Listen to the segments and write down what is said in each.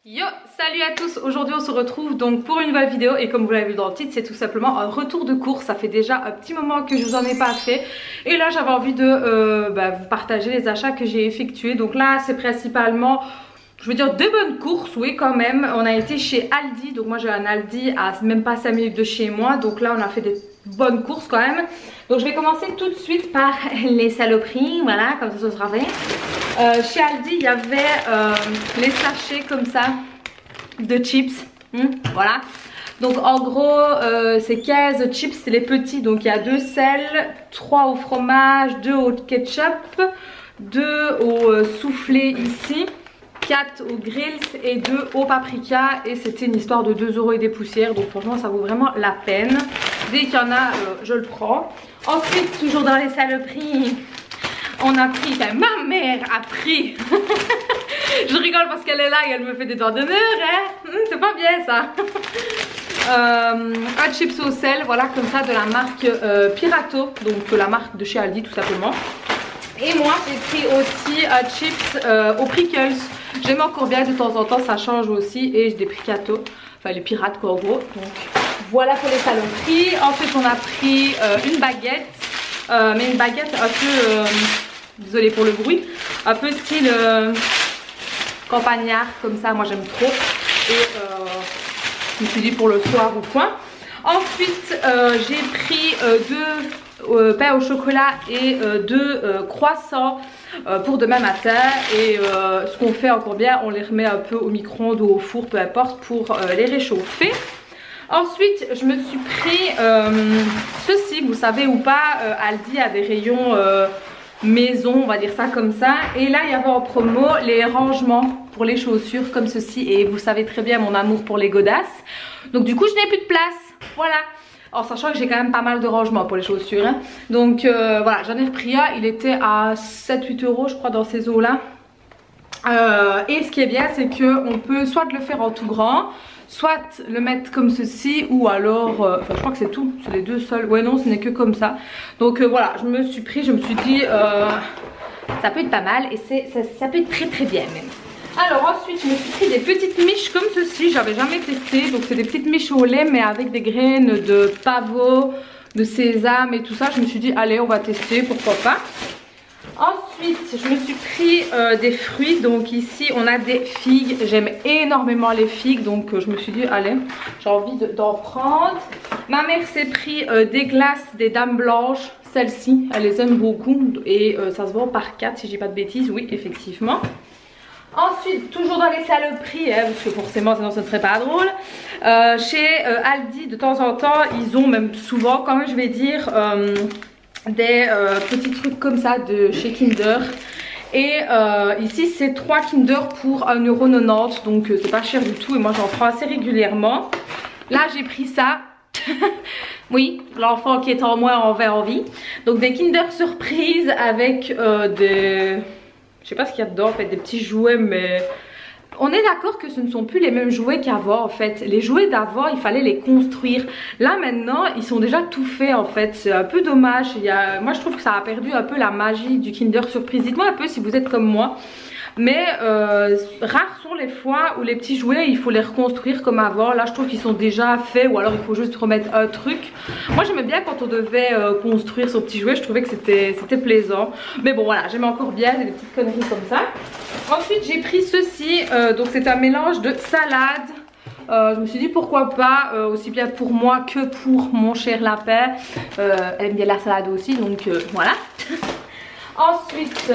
Yo, salut à tous, aujourd'hui on se retrouve donc pour une nouvelle vidéo et comme vous l'avez vu dans le titre, c'est tout simplement un retour de course. Ça fait déjà un petit moment que je vous en ai pas fait et là j'avais envie de vous partager les achats que j'ai effectués. Donc là c'est principalement, je veux dire, des bonnes courses, oui quand même. On a été chez Aldi, donc moi j'ai un Aldi à même pas 5 minutes de chez moi, donc là on a fait des bonnes courses quand même. Donc je vais commencer tout de suite par les saloperies, voilà, comme ça ce sera fait. Chez Aldi il y avait les sachets comme ça de chips, voilà. Donc en gros c'est 15 chips, c'est les petits, donc il y a 2 sel, 3 au fromage, 2 au ketchup, 2 au soufflé ici, 4 au grills et 2 au paprika, et c'était une histoire de 2 € et des poussières, donc franchement ça vaut vraiment la peine. Dès qu'il y en a je le prends. Ensuite, toujours dans les saloperies, on a pris, enfin ma mère a pris je rigole parce qu'elle est là et elle me fait des doigts d'honneur, hein. C'est pas bien ça. Un chips au sel, voilà, comme ça, de la marque Pirato, donc la marque de chez Aldi tout simplement. Et moi j'ai pris aussi un chips aux prickles. J'aime encore bien, de temps en temps ça change aussi, et j'ai des Pirato, enfin les pirates quoi en gros. Donc voilà pour les saloperies. Ensuite on a pris une baguette, mais une baguette un peu, désolée pour le bruit, un peu style campagnard comme ça, moi j'aime trop. Et je me suis dit pour le soir ou quoi. Ensuite j'ai pris 2 pains au chocolat et 2 croissants pour demain matin. Et ce qu'on fait encore bien, on les remet un peu au micro-ondes ou au four, peu importe, pour les réchauffer. Ensuite je me suis pris ceci, vous savez ou pas, Aldi a des rayons maison, on va dire ça comme ça, et là il y avait en promo les rangements pour les chaussures comme ceci, et vous savez très bien mon amour pour les godasses, donc du coup je n'ai plus de place, voilà. En sachant que j'ai quand même pas mal de rangements pour les chaussures, hein. Donc voilà, j'en ai repris un, il était à 7-8 € je crois dans ces eaux là. Et ce qui est bien, c'est que on peut soit le faire en tout grand, soit le mettre comme ceci, ou alors enfin je crois que c'est tout, c'est les deux seuls, ouais non ce n'est que comme ça. Donc voilà, je me suis dit ça peut être pas mal, et ça peut être très très bien même. Alors ensuite je me suis pris des petites miches comme ceci, j'avais jamais testé. Donc c'est des petites miches au lait mais avec des graines de pavot, de sésame et tout ça. Je me suis dit allez on va tester, pourquoi pas. Ensuite je me suis pris des fruits, donc ici on a des figues, j'aime énormément les figues, donc je me suis dit allez j'ai envie d'en prendre. Ma mère s'est pris des glaces, des dames blanches, celles-ci elle les aime beaucoup, et ça se vend par 4 si je dis pas de bêtises, oui effectivement. Ensuite, toujours dans les saloperies, hein, parce que forcément sinon ce ne serait pas drôle, chez Aldi de temps en temps ils ont, même souvent quand même je vais dire, des petits trucs comme ça de chez Kinder. Et ici c'est 3 Kinder pour 1,90 €, donc c'est pas cher du tout, et moi j'en prends assez régulièrement. Là j'ai pris ça. Oui, l'enfant qui est en moi envers envie. Donc des Kinder surprise avec des... je sais pas ce qu'il y a dedans en fait, des petits jouets, mais on est d'accord que ce ne sont plus les mêmes jouets qu'avant en fait. Les jouets d'avant il fallait les construire. Là maintenant ils sont déjà tout faits en fait, c'est un peu dommage. Moi je trouve que ça a perdu un peu la magie du Kinder Surprise. Dites-moi un peu si vous êtes comme moi. Mais rares sont les fois où les petits jouets il faut les reconstruire comme avant. Là je trouve qu'ils sont déjà faits, ou alors il faut juste remettre un truc. Moi j'aimais bien quand on devait construire son petit jouet, je trouvais que c'était plaisant. Mais bon voilà, j'aime encore bien, des petites conneries comme ça. Ensuite j'ai pris ceci, donc c'est un mélange de salade. Je me suis dit pourquoi pas, aussi bien pour moi que pour mon cher lapin. Elle aime bien la salade aussi, donc voilà. Ensuite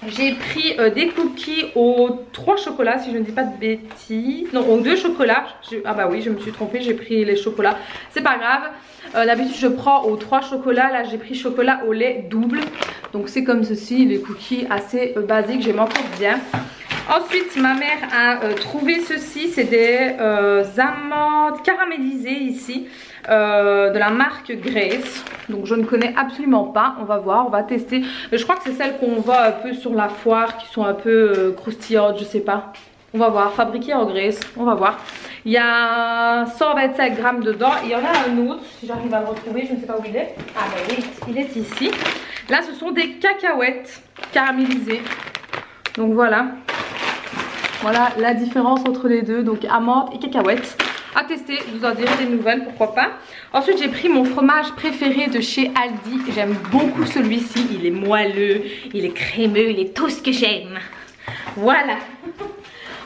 j'ai pris des cookies aux 3 chocolats si je ne dis pas de bêtises. Non, aux 2 chocolats. Ah bah oui, je me suis trompée, j'ai pris les chocolats. C'est pas grave. D'habitude je prends aux 3 chocolats. Là j'ai pris chocolat au lait double. Donc c'est comme ceci, les cookies assez basiques, j'aime encore bien. Ensuite ma mère a trouvé ceci, c'est des amandes caramélisées ici, de la marque Grace. Donc je ne connais absolument pas, on va voir, on va tester. Mais je crois que c'est celles qu'on voit un peu sur la foire, qui sont un peu croustillantes, je sais pas. On va voir, fabriquées en Grace, on va voir. Il y a 125 grammes dedans. Il y en a un autre, si j'arrive à le retrouver, je ne sais pas où il est. Ah ben il est ici. Là ce sont des cacahuètes caramélisées. Donc voilà. Voilà la différence entre les deux, donc amande et cacahuètes. À tester, je vous en dirai des nouvelles, pourquoi pas. Ensuite j'ai pris mon fromage préféré de chez Aldi. J'aime beaucoup celui-ci, il est moelleux, il est crémeux, il est tout ce que j'aime. Voilà.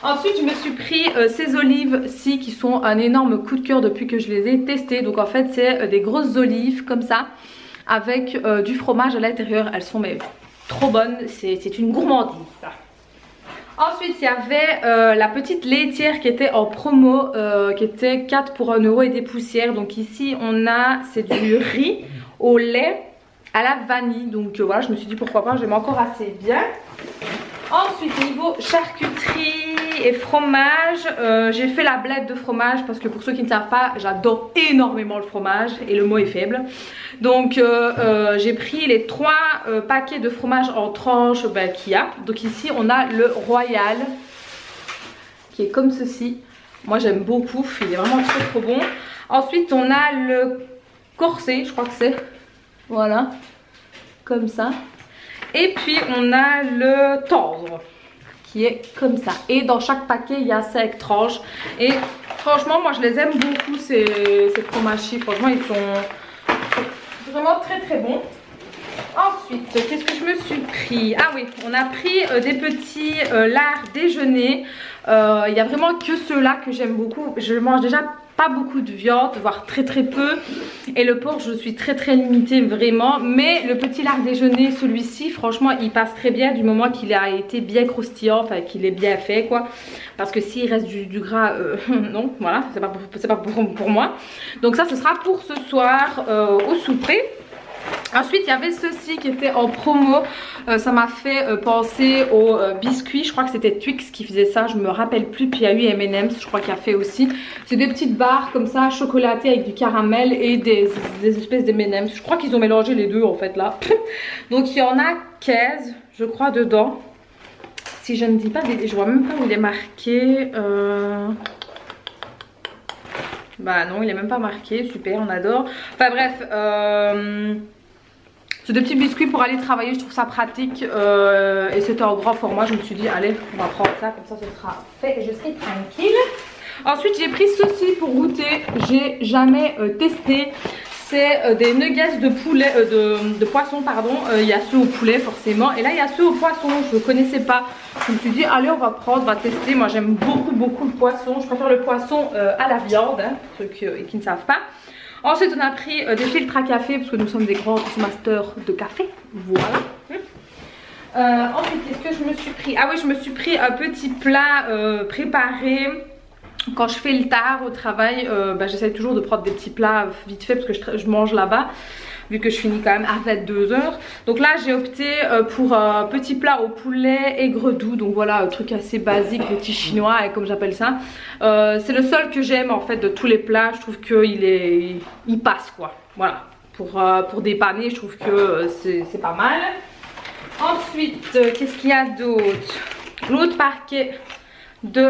Ensuite je me suis pris ces olives-ci qui sont un énorme coup de cœur depuis que je les ai testées. Donc en fait c'est des grosses olives comme ça avec du fromage à l'intérieur. Elles sont mais trop bonnes, c'est une gourmandise ça. Ensuite il y avait la petite laitière qui était en promo, qui était 4 pour 1 € et des poussières. Donc ici on a, c'est du riz au lait à la vanille. Donc voilà, je me suis dit pourquoi pas, j'aime encore assez bien. Ensuite niveau charcuterie et fromage, j'ai fait la blette de fromage parce que pour ceux qui ne savent pas, j'adore énormément le fromage et le mot est faible. Donc j'ai pris les 3 paquets de fromage en tranches qu'il y a. Donc ici on a le royal qui est comme ceci. Moi j'aime beaucoup, il est vraiment trop bon. Ensuite on a le corset, je crois que c'est, voilà, comme ça. Et puis on a le tendre qui est comme ça. Et dans chaque paquet il y a 5 tranches. Et franchement moi je les aime beaucoup ces fromages-ci. Franchement ils sont vraiment très bons. Ensuite qu'est-ce que je me suis pris? Ah oui, on a pris des petits lards déjeuner. Il n'y a vraiment que ceux-là que j'aime beaucoup. Je mange déjà pas beaucoup de viande, voire très peu, et le porc je suis très limitée vraiment, mais le petit lard déjeuner, celui-ci franchement il passe très bien du moment qu'il a été bien croustillant, enfin qu'il est bien fait quoi, parce que s'il reste du gras, non, voilà, c'est pas pour moi. Donc ça ce sera pour ce soir au souper. Ensuite il y avait ceci qui était en promo, ça m'a fait penser aux biscuits, je crois que c'était Twix qui faisait ça, je me rappelle plus, puis il y a eu M&M's je crois qu'il a fait aussi. C'est des petites barres comme ça chocolatées avec du caramel et des espèces de M&M's, je crois qu'ils ont mélangé les deux en fait là. Donc il y en a 15 je crois dedans, si je ne dis pas, je vois même pas où il est marqué. Bah non il est même pas marqué, super, on adore. Enfin bref, c'est des petits biscuits pour aller travailler, je trouve ça pratique, et c'était en grand format. Je me suis dit allez on va prendre ça, comme ça ce sera fait et je serai tranquille. Ensuite j'ai pris ceci pour goûter, j'ai jamais testé. C'est des nuggets de poulet, de poisson pardon. Il y a ceux au poulet forcément, et là il y a ceux au poisson, je ne connaissais pas. Je me suis dit allez on va prendre, on va tester. Moi j'aime beaucoup le poisson, je préfère le poisson à la viande, hein, pour ceux qui ne savent pas. Ensuite on a pris des filtres à café parce que nous sommes des grands consommateurs de café, voilà. Ensuite qu'est-ce que je me suis pris? Ah oui, je me suis pris un petit plat préparé. Quand je fais le tard au travail, j'essaie toujours de prendre des petits plats vite fait parce que je mange là-bas, vu que je finis quand même à 22 h. Donc là j'ai opté pour un petit plat au poulet aigre-doux. Donc voilà, un truc assez basique, petit chinois comme j'appelle ça. C'est le seul que j'aime en fait de tous les plats. Je trouve qu'il passe quoi. Voilà, pour dépanner je trouve que c'est pas mal. Ensuite qu'est-ce qu'il y a d'autre? L'autre paquet de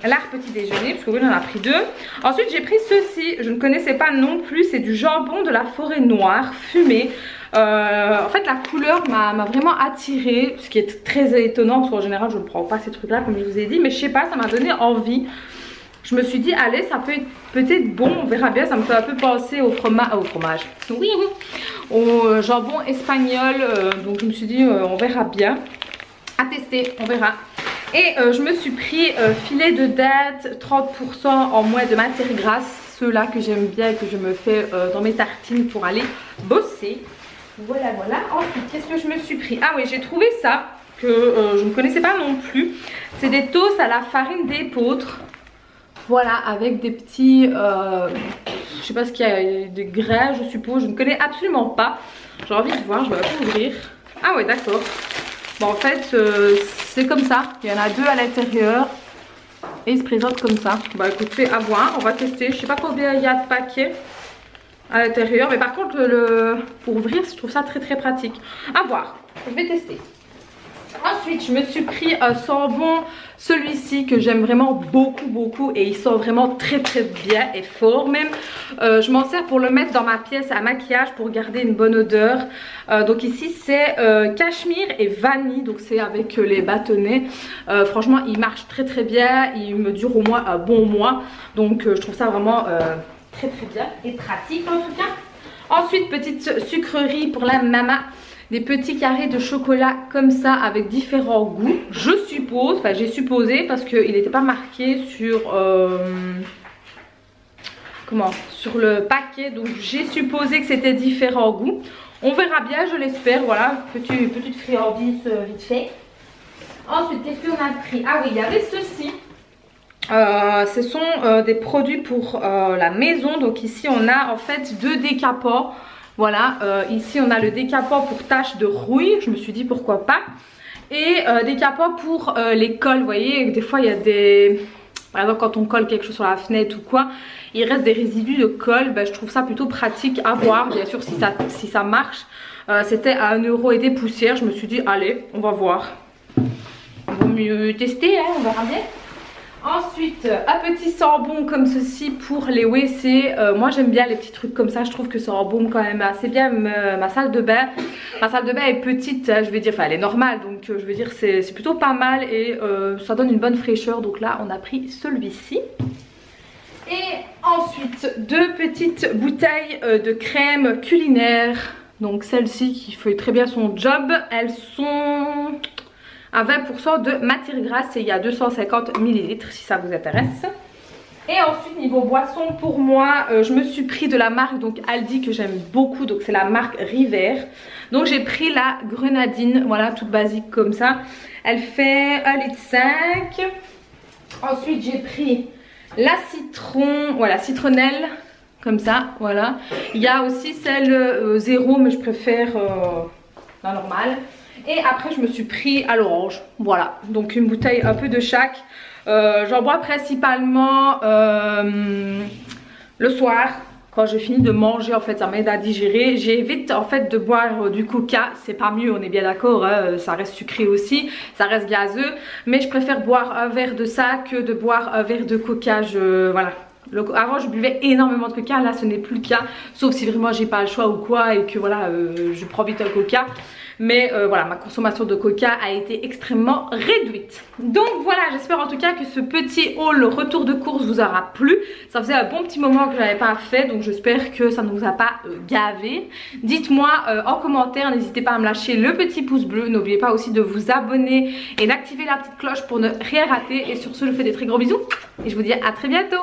l'art petit déjeuner, parce que oui on en a pris 2. Ensuite j'ai pris ceci, je ne connaissais pas non plus, c'est du jambon de la forêt noire fumé. En fait la couleur m'a vraiment attirée, ce qui est très étonnant parce qu'en général je ne prends pas ces trucs là comme je vous ai dit, mais je sais pas, ça m'a donné envie. Je me suis dit allez ça peut être bon, on verra bien. Ça me fait un peu penser au fromage, oui, au jambon espagnol, donc je me suis dit on verra bien, à tester, on verra. Et je me suis pris filet de date 30% en moins de matière grasse, ceux-là que j'aime bien et que je me fais dans mes tartines pour aller bosser. Voilà. Ensuite qu'est-ce que je me suis pris? Ah oui, j'ai trouvé ça que je ne connaissais pas non plus. C'est des toasts à la farine d'épeautre. Voilà, avec des petits, je sais pas ce qu'il y a, des grains je suppose, je ne connais absolument pas. J'ai envie de voir, je vais ouvrir. Ah ouais d'accord. Bon en fait c'est comme ça, il y en a 2 à l'intérieur et ils se présentent comme ça. Bah écoutez, à voir, on va tester. Je sais pas combien il y a de paquets à l'intérieur, mais par contre pour ouvrir je trouve ça très pratique. À voir, je vais tester. Ensuite je me suis pris un savon, celui-ci que j'aime vraiment beaucoup et il sent vraiment très bien et fort même. Je m'en sers pour le mettre dans ma pièce à maquillage pour garder une bonne odeur. Donc ici c'est cachemire et vanille, donc c'est avec les bâtonnets. Franchement il marche très bien, il me dure au moins un bon mois. Donc je trouve ça vraiment très bien et pratique en tout cas. Ensuite petite sucrerie pour la maman. Des petits carrés de chocolat comme ça avec différents goûts. Je suppose, enfin j'ai supposé parce qu'il n'était pas marqué sur sur le paquet. Donc j'ai supposé que c'était différents goûts. On verra bien, je l'espère. Voilà, petite friandise vite fait. Ensuite, qu'est-ce qu'on a pris? Ah oui, il y avait ceci. Ce sont des produits pour la maison. Donc ici on a en fait 2 décapants. Voilà, ici on a le décapant pour taches de rouille, je me suis dit pourquoi pas. Et décapant pour les colles, vous voyez, des fois il y a des... Par exemple quand on colle quelque chose sur la fenêtre ou quoi, il reste des résidus de colle, ben, je trouve ça plutôt pratique à voir, bien sûr si ça marche. C'était à 1 € et des poussières, je me suis dit allez, on va voir. Il vaut mieux tester, hein, on verra bien. Ensuite, un petit savon comme ceci pour les WC. Moi j'aime bien les petits trucs comme ça, je trouve que ça embaume quand même assez bien ma salle de bain. Ma salle de bain est petite, je vais dire, enfin elle est normale, donc je veux dire c'est plutôt pas mal et ça donne une bonne fraîcheur. Donc là on a pris celui-ci. Et ensuite 2 petites bouteilles de crème culinaire. Donc celle-ci qui fait très bien son job. Elles sont... à 20% de matière grasse et il y a 250 ml si ça vous intéresse. Et ensuite niveau boisson pour moi je me suis pris de la marque donc Aldi que j'aime beaucoup, donc c'est la marque River. Donc j'ai pris la grenadine, voilà, toute basique comme ça. Elle fait 1,5 litre. Ensuite j'ai pris la citron, voilà, citronnelle comme ça, voilà. Il y a aussi celle 0 mais je préfère la normale. Et après je me suis pris à l'orange, voilà, donc une bouteille un peu de chaque. J'en bois principalement le soir quand je finis de manger, en fait ça m'aide à digérer. J'évite en fait de boire du coca, c'est pas mieux, on est bien d'accord, hein, ça reste sucré aussi, ça reste gazeux. Mais je préfère boire un verre de ça que de boire un verre de coca, voilà. Avant je buvais énormément de coca, là ce n'est plus le cas, sauf si vraiment j'ai pas le choix ou quoi et que voilà je prends vite un coca. Mais voilà, ma consommation de coca a été extrêmement réduite. Donc voilà, j'espère en tout cas que ce petit haul retour de course vous aura plu. Ça faisait un bon petit moment que je n'avais pas fait, donc j'espère que ça ne vous a pas gavé. Dites-moi en commentaire, n'hésitez pas à me lâcher le petit pouce bleu. N'oubliez pas aussi de vous abonner et d'activer la petite cloche pour ne rien rater. Et sur ce, je vous fais des très gros bisous et je vous dis à très bientôt.